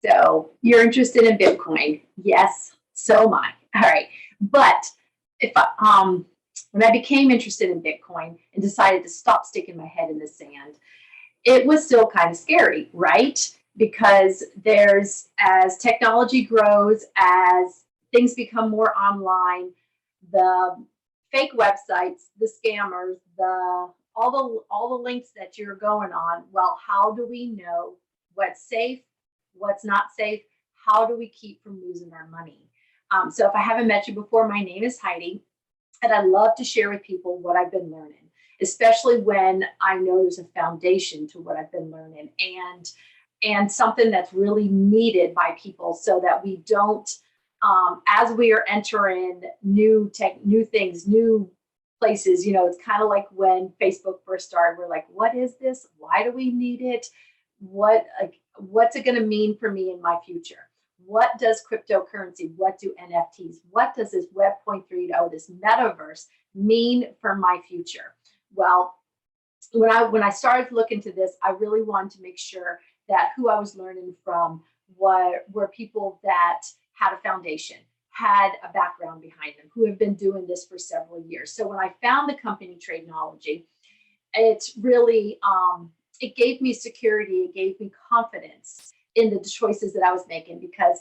So you're interested in Bitcoin. Yes, so am I. All right. But if when I became interested in Bitcoin and decided to stop sticking my head in the sand, it was still kind of scary, right? Because as technology grows, as things become more online, the fake websites, the scammers, all the links that you're going on. Well, how do we know what's safe, what's not safe? How do we keep from losing our money? So if I haven't met you before, my name is Heidi, and I love to share with people what I've been learning, especially when I know there's a foundation to what I've been learning, and something that's really needed by people, so that we don't, as we are entering new things, new places. It's kind of like when Facebook first started. We're like, what is this? Why do we need it? What's it going to mean for me in my future? What does cryptocurrency, what do NFTs, what does this Web 3.0, this metaverse mean for my future? Well, when I started looking into this, I really wanted to make sure that who I was learning from were people that had a foundation, had a background behind them, who have been doing this for several years. So when I found the company Tradeknology, it's really, it gave me security, it gave me confidence in the choices that I was making, because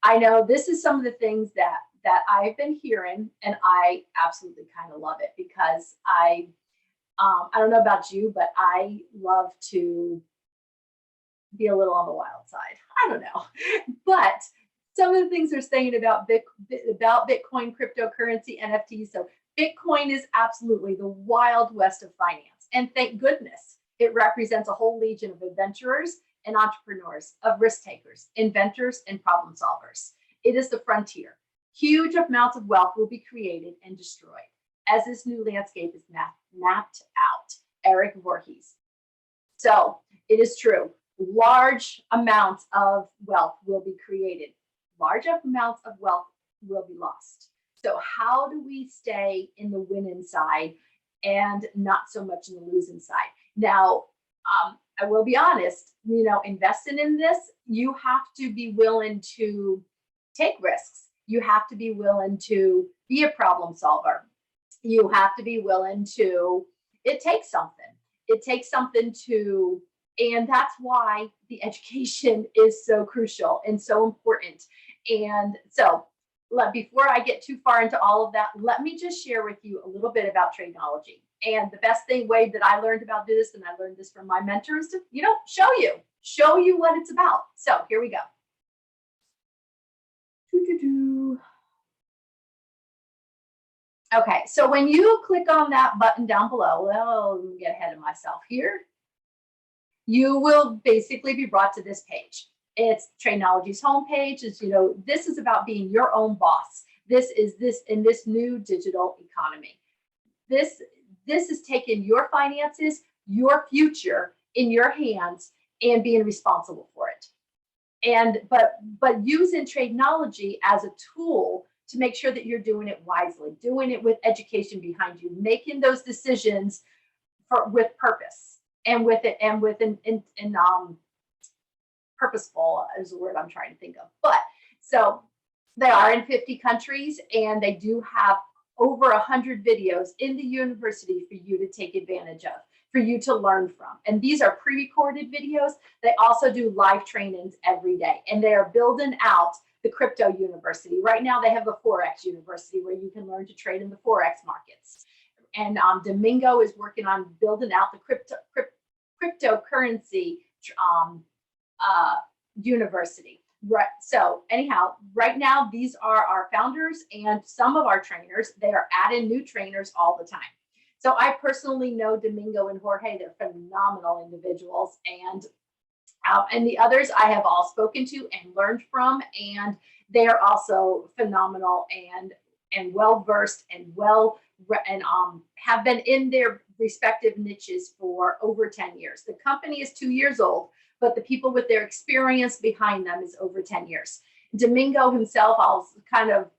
I know this is some of the things that I've been hearing, and I absolutely kind of love it, because I don't know about you, but I love to be a little on the wild side. I don't know, but some of the things they're saying about Bitcoin, cryptocurrency, NFTs. So Bitcoin is absolutely the wild west of finance, and thank goodness it represents a whole legion of adventurers and entrepreneurs, of risk takers, inventors, and problem solvers. It is the frontier. Huge amounts of wealth will be created and destroyed as this new landscape is mapped out. Eric Voorhees. So it is true. Large amounts of wealth will be created. Large amounts of wealth will be lost. So how do we stay in the winning side and not so much in the losing side? Now, I will be honest, investing in this, you have to be willing to take risks. You have to be willing to be a problem solver. You have to be willing to, it takes something. It takes something to, and that's why the education is so crucial and so important. And so before I get too far into all of that, let me just share with you a little bit about Tradeknology. And the best way that I learned about this, and I learned this from my mentors, to show you what it's about. So here we go. Okay, so when you click on that button down below, well, let me get ahead of myself here. You will basically be brought to this page. It's Tradeknology's homepage. This is about being your own boss. This is in this new digital economy. This is taking your finances, your future in your hands, and being responsible for it. But using Tradeknology as a tool to make sure that you're doing it wisely, doing it with education behind you, making those decisions with purpose, and with purposeful is the word I'm trying to think of. But so they are in 50 countries, and they do have over 100 videos in the university for you to take advantage of, for you to learn from. And these are pre-recorded videos. They also do live trainings every day, and they are building out the crypto university. Right now they have the Forex university, where you can learn to trade in the Forex markets. And Domingo is working on building out the cryptocurrency university. Right. So anyhow, right now, these are our founders and some of our trainers. They are adding new trainers all the time. So I personally know Domingo and Jorge. They're phenomenal individuals. And the others I have all spoken to and learned from. And they are also phenomenal and well-versed and have been in their respective niches for over 10 years. The company is 2 years old, but the people with their experience behind them is over 10 years. Domingo himself, I'll kind of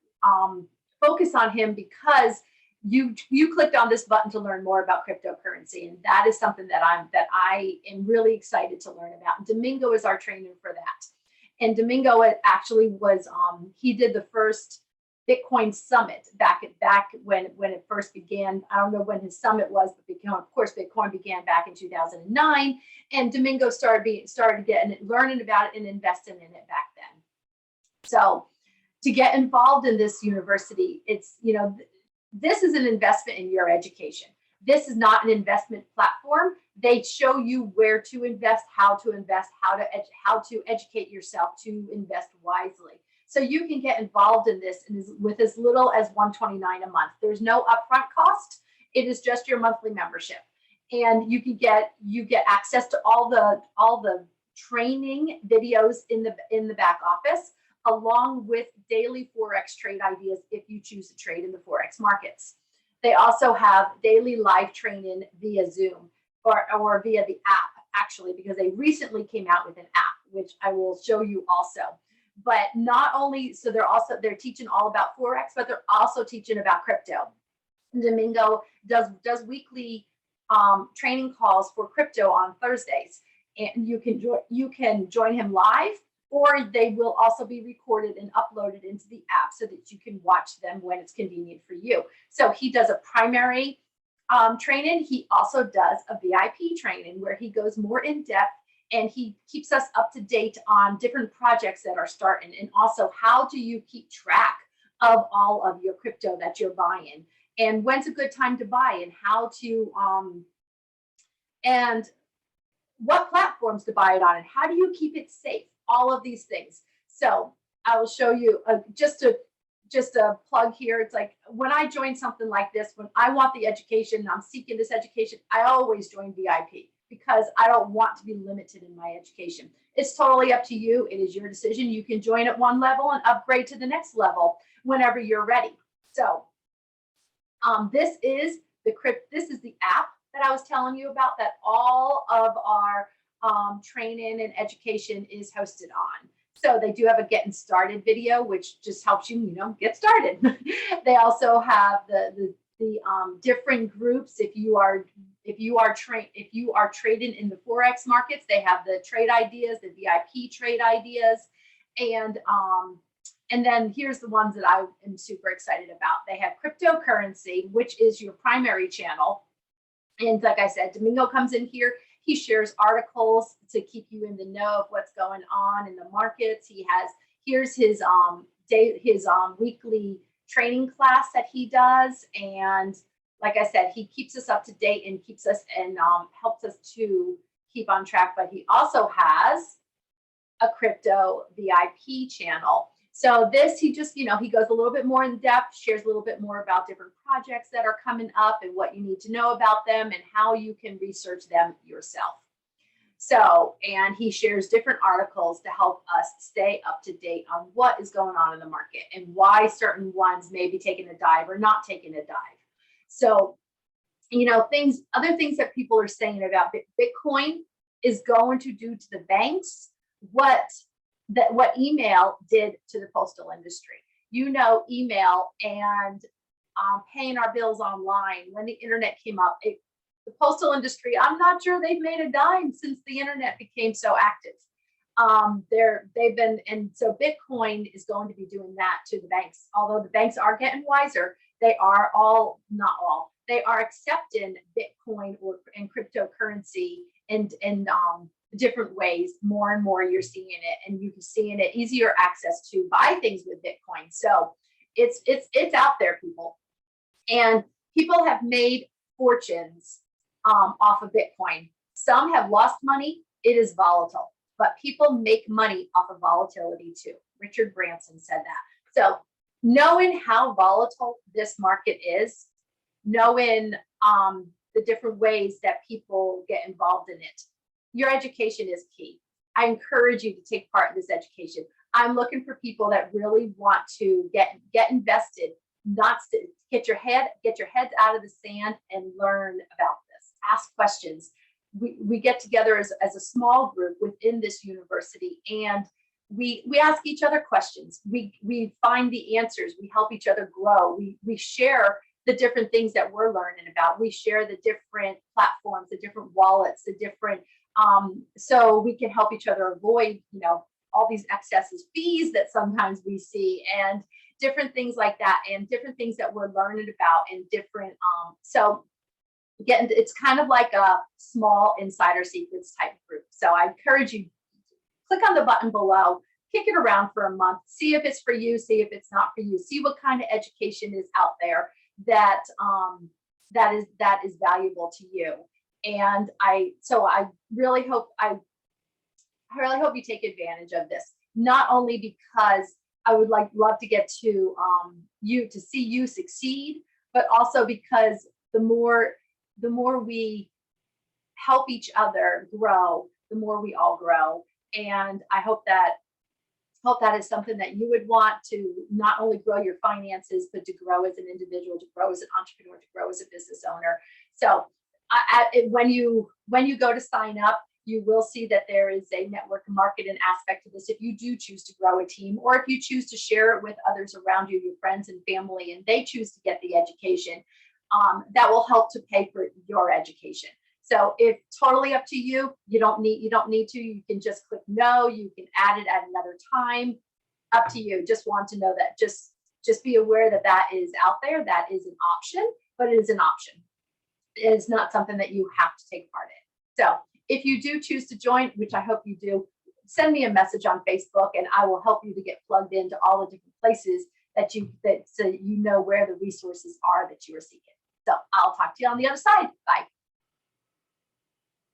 focus on him because you clicked on this button to learn more about cryptocurrency, and that is something that I am really excited to learn about. Domingo is our trainer for that. And Domingo actually was, he did the first Bitcoin summit back when it first began. I don't know when his summit was, but of course Bitcoin began back in 2009, and Domingo started learning about it and investing in it back then. So to get involved in this university, it's, this is an investment in your education. This is not an investment platform. They show you where to invest, how to invest, how to educate yourself to invest wisely. So you can get involved in this with as little as $129 a month. There's no upfront cost. It is just your monthly membership, and you get access to all the training videos in the back office, along with daily Forex trade ideas if you choose to trade in the Forex markets. They also have daily live training via Zoom or via the app, actually, because they recently came out with an app, which I will show you also. But not only, so they're teaching all about Forex, but they're also teaching about crypto. Domingo does weekly training calls for crypto on Thursdays, and you can join him live, or they will also be recorded and uploaded into the app so that you can watch them when it's convenient for you. So he does a primary training. He also does a VIP training where he goes more in depth, and he keeps us up to date on different projects that are starting, and also how do you keep track of all of your crypto that you're buying, and when's a good time to buy, and how to and what platforms to buy it on, and how do you keep it safe, all of these things. So I will show you just a plug here. It's like when I join something like this, when I want the education, I'm seeking this education, I always join VIP, because I don't want to be limited in my education. It's totally up to you. It is your decision. You can join at one level and upgrade to the next level whenever you're ready. So this is the app that I was telling you about, that all of our training and education is hosted on. So they do have a getting started video, which just helps you, get started. They also have the different groups. If you are trading in the Forex markets, they have the trade ideas, the VIP trade ideas, and then here's the ones that I am super excited about. They have Cryptocurrency, which is your primary channel. And like I said, Domingo comes in here. He shares articles to keep you in the know of what's going on in the markets. Here's his weekly training class that he does. And like I said, he keeps us up to date and keeps us and helps us to keep on track. But he also has a crypto VIP channel. So this, he just, he goes a little bit more in depth, shares a little bit more about different projects that are coming up and what you need to know about them and how you can research them yourself. So, and he shares different articles to help us stay up to date on what is going on in the market and why certain ones may be taking a dive or not taking a dive. So, other things that people are saying about Bitcoin is going to do to the banks what email did to the postal industry. Email and paying our bills online. When the internet came up, the postal industry, I'm not sure they've made a dime since the internet became so active. So Bitcoin is going to be doing that to the banks. Although the banks are getting wiser, they are not all, they are accepting Bitcoin and cryptocurrency and different ways. More and more you're seeing it, and you're seeing it easier access to buy things with Bitcoin. So it's out there, people, and people have made fortunes off of Bitcoin. Some have lost money. It is volatile, but people make money off of volatility too. Richard Branson said that. So knowing how volatile this market is, knowing the different ways that people get involved in it, your education is key. I encourage you to take part in this education. I'm looking for people that really want to get invested, not to get your heads out of the sand and learn about this. Ask questions. We get together as a small group within this university, and we ask each other questions. We find the answers. We help each other grow. We share the different things that we're learning about. We share the different platforms, the different wallets, the different so we can help each other avoid all these excesses fees that sometimes we see, and different things like that, and different things that we're learning about, and different so again, it's kind of like a small insider secrets type group. So I encourage you, click on the button below, kick it around for a month, see if it's for you, see if it's not for you, see what kind of education is out there that that is valuable to you. And I really hope you take advantage of this, not only because I would love to get to you to see you succeed, but also because the more we help each other grow, the more we all grow. And I hope that is something that you would want to not only grow your finances, but to grow as an individual, to grow as an entrepreneur, to grow as a business owner. So when you go to sign up, you will see that there is a network marketing aspect to this. If you do choose to grow a team, or if you choose to share it with others around you, your friends and family, and they choose to get the education, that will help to pay for your education. So it's totally up to you. You don't need to. You can just click no. You can add it at another time. Up to you. Just want to know that. Just be aware that that is out there. That is an option, but it is an option. It is not something that you have to take part in. So if you do choose to join, which I hope you do, send me a message on Facebook, and I will help you to get plugged into all the different places so you know where the resources are that you are seeking. So I'll talk to you on the other side. Bye.